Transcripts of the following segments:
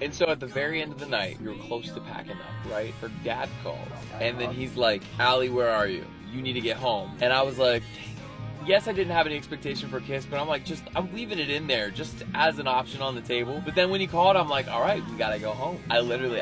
And so at the very end of the night, we were close to packing up, right? Her dad called. And then he's like, Allie, where are you? You need to get home. And I was like, yes, I didn't have any expectation for a kiss, but I'm like, I'm leaving it in there just as an option on the table. But then when he called, I'm like, all right, we gotta go home. I had literally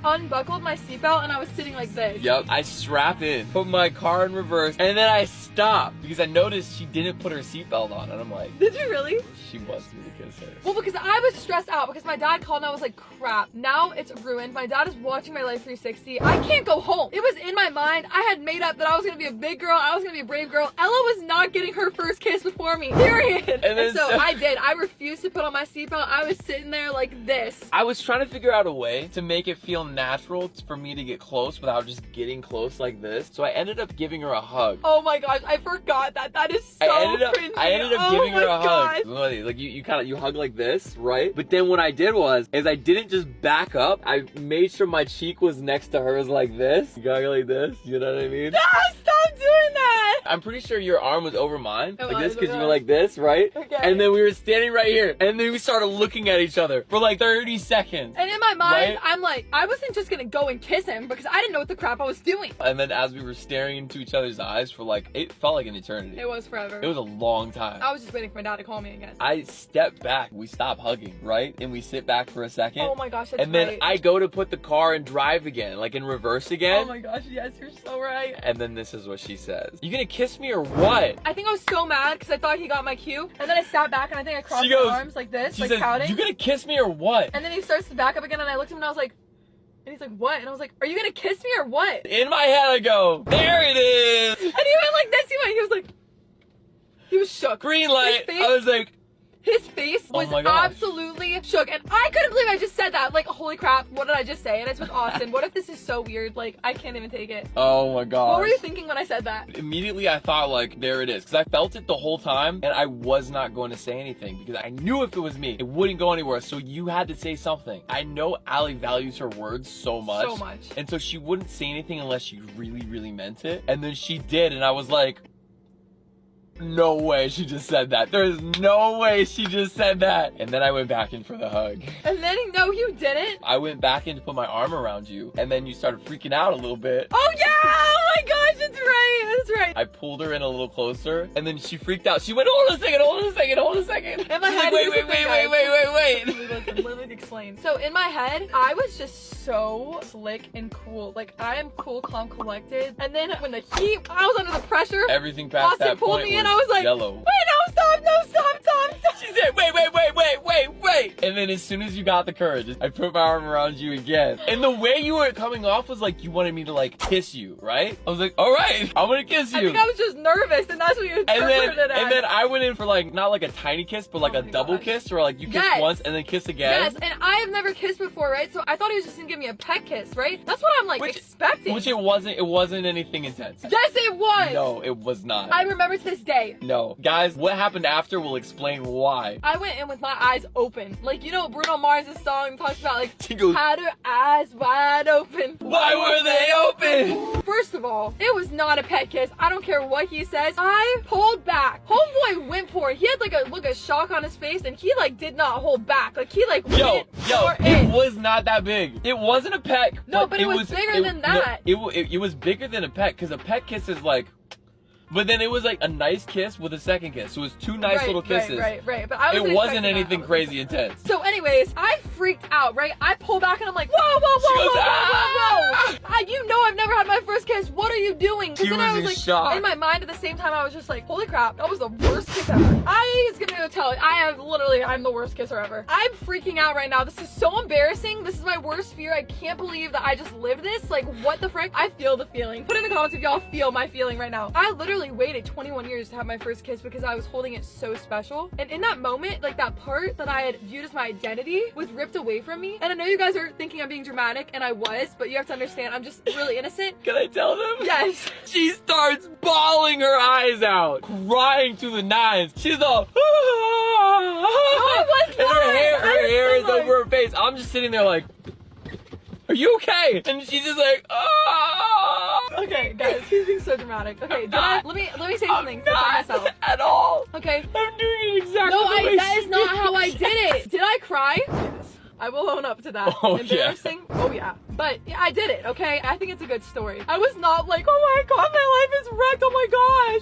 unbuckled my seatbelt and I was sitting like this. Yep, I strap in, put my car in reverse, and then I stopped because I noticed she didn't put her seatbelt on. And I'm like, did you really? She wants me to kiss her. Well, because I was stressed out because my dad called and I was like, crap, now it's ruined. My dad is watching my Life 360. I can't go home. It was in my mind. I had made up that I was gonna be a big girl. I was gonna be a brave girl. Ella was not getting her first kiss before me, period. And so I did. I refused to put on my seatbelt. I was sitting there like this. I was trying to figure out a way to make it feel natural for me to get close without just getting close like this. So I ended up giving her a hug. Oh my gosh, I forgot that. That is so cringy. I ended up giving her a hug. Like you hug like this, right? But then what I did is I didn't just back up. I made sure my cheek was next to hers like this. You gotta go like this. You know what I mean? Ah, stop doing that! I'm pretty sure your arm was over mine. It like was, this, because you were like this, right? Okay. And then we were standing right here. And then we started looking at each other for like 30 seconds. And in my mind, right? I'm like, I wasn't just gonna go and kiss him because I didn't know what the crap I was doing. And then as we were staring into each other's eyes for like, it felt like an eternity. It was forever. It was a long time. I was just waiting for my dad to call me again. I stepped back. We stopped hugging, right? And we sit back for a second. Oh my gosh, that's And then right. I go to put the car in drive again, like in reverse again. Oh my gosh, yes, you're so right. And then this is what she says. You gonna kiss me or what? I think I was so mad because I thought he got my cue. And then I sat back and I think I crossed my arms like this, she like says, pouting. You gonna kiss me or what? And then he starts to back up again and I looked at him and I was like, and he's like, what? And I was like, are you gonna kiss me or what? In my head I go, there it is! And he went like this, he was like, he was shook. Green light. I was like, his face was absolutely shook. And I couldn't believe I just said that. Like, holy crap, what did I just say? And it's with Austin. What if this is so weird? Like, I can't even take it. Oh my god. What were you thinking when I said that? Immediately I thought like, there it is. Because I felt it the whole time and I was not going to say anything because I knew if it was me, it wouldn't go anywhere. So you had to say something. I know Allie values her words so much. So much. And so she wouldn't say anything unless she really, really meant it. And then she did and I was like, no way she just said that. There's no way she just said that. And then I went back in for the hug. And then, no, you didn't. I went back in to put my arm around you. And then you started freaking out a little bit. Oh yeah! Oh my gosh, that's right. That's right. I pulled her in a little closer. And then she freaked out. She went, hold on a second, hold on a second, hold on a second. In my head, like, wait. Let me explain. So in my head, I was just so slick and cool. Like, I am cool, calm, collected. And then when the heat, I was under the pressure. Everything past Austin that pulled point me in. was I was like, yellow. wait, no, stop. She said, wait. And then as soon as you got the courage, I put my arm around you again. And the way you were coming off was like you wanted me to like kiss you, right? I was like, all right, I'm gonna kiss you. I think I was just nervous and that's what you interpreted it as. And then I went in for like, not like a tiny kiss, but like a double kiss where like you kiss once and then kiss again. Yes, and I have never kissed before, right? So I thought he was just gonna give me a pet kiss, right? That's what I'm like expecting. Which it wasn't anything intense. Yes, it was! No, it was not. I remember to this day. No. Guys, what happened after will explain why. I went in with my eyes open. Like, you know Bruno Mars' song talks about like, she goes, had her eyes wide open. Why were they open? First of all, it was not a pet kiss. I don't care what he says. I pulled back. Homeboy went for it. He had like a look of shock on his face and he like did not hold back. Like he like went for it was not that big. It wasn't a peck. No, but it was bigger than that. No, it was bigger than a peck because a peck kiss is like, but then it was like a nice kiss with a second kiss. So it was two nice little kisses. Right. But I was it wasn't anything crazy intense. So anyways, I freaked out, right? I pull back and I'm like, whoa. You know I've never had my first kiss. What are you doing? She was in shock. In my mind at the same time, I was just like, holy crap, that was the worst kiss ever. I was gonna go tell it. I'm the worst kisser ever. I'm freaking out right now. This is so embarrassing. This is my worst fear. I can't believe that I just lived this. Like, what the frick? I feel the feeling. Put in the comments if y'all feel my feeling right now. I literally waited 21 years to have my first kiss because I was holding it so special. And in that moment, like that part that I had viewed as my identity was ripped away from me. And I know you guys are thinking I'm being dramatic, and I was, but you have to understand, I'm just really innocent. Can I tell them? Yes. She starts bawling her eyes out, crying to the nines. She's all, No, I was not. and her hair is over her face. I'm just sitting there like, are you okay? And she's just like, oh. Okay, guys, he's being so dramatic. Okay, let me say something for myself. At all. Okay. I'm doing it exactly No, the way that is she not did. how I did it. Did I cry? Yes. I will own up to that. Oh, Embarrassing? Yeah. Oh, yeah. But yeah, I did it, okay? I think it's a good story. I was not like, oh my god, my life is wrecked, oh my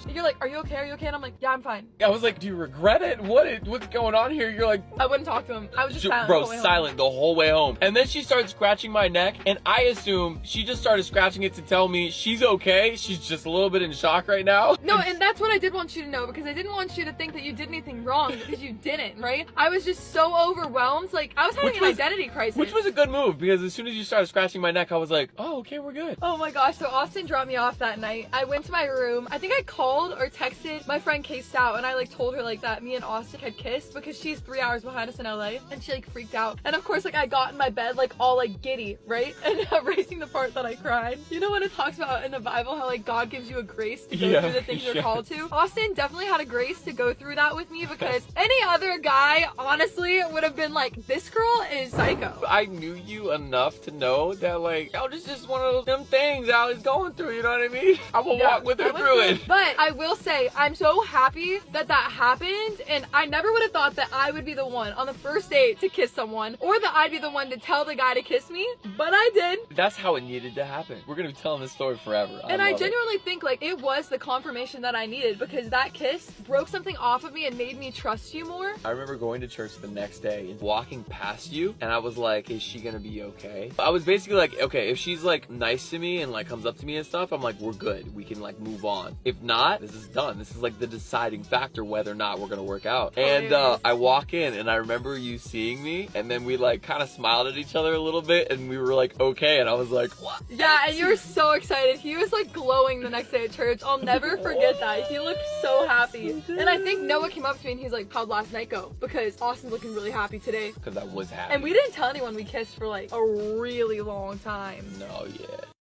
gosh. You're like, are you okay? Are you okay? And I'm like, yeah, I'm fine. I was like, do you regret it? What's going on here? You're like, I wouldn't talk to him. I was just silent. Bro, silent the whole way home. And then she started scratching my neck, and I assume she just started scratching it to tell me she's okay. She's just a little bit in shock right now. No, and that's what I did want you to know, because I didn't want you to think that you did anything wrong, because you didn't, right? I was just so overwhelmed. Like, I was having an identity crisis. Which was a good move, because as soon as you started scratching my neck, I was like, oh, okay, we're good. Oh my gosh, so Austin dropped me off that night. I went to my room. I think I called or texted my friend Kay Stout, and I like told her like that me and Austin had kissed, because she's 3 hours behind us in LA, and she like freaked out. And of course, like I got in my bed like all like giddy, right? And erasing the part that I cried. You know when it talks about in the Bible how like God gives you a grace to go through the things you're called to? Austin definitely had a grace to go through that with me, because any other guy honestly would have been like, this girl is psycho. I knew you enough to know that like, oh, this is just one of those them things Allie's going through, you know what I mean? I will walk with her through it. But I will say, I'm so happy that that happened, and I never would have thought that I would be the one on the first date to kiss someone, or that I'd be the one to tell the guy to kiss me, but I did. That's how it needed to happen. We're gonna be telling this story forever. And I genuinely think like it was the confirmation that I needed, because that kiss broke something off of me and made me trust you more. I remember going to church the next day and walking past you, and I was like, is she gonna be okay? I was basically like, okay, if she's like nice to me and like comes up to me and stuff, I'm like, we're good. We can like move on. If not, this is done. This is like the deciding factor whether or not we're gonna work out. And I walk in, and I remember you seeing me, and then we like kind of smiled at each other a little bit, and we were like, okay. And I was like, what? Yeah, and you were so excited. He was like glowing the next day at church. I'll never forget that. He looked so happy. And I think Noah came up to me and he's like, how'd last night go? Because Austin's looking really happy today. Because I was happy. And we didn't tell anyone we kissed for like a really long time. No, yeah.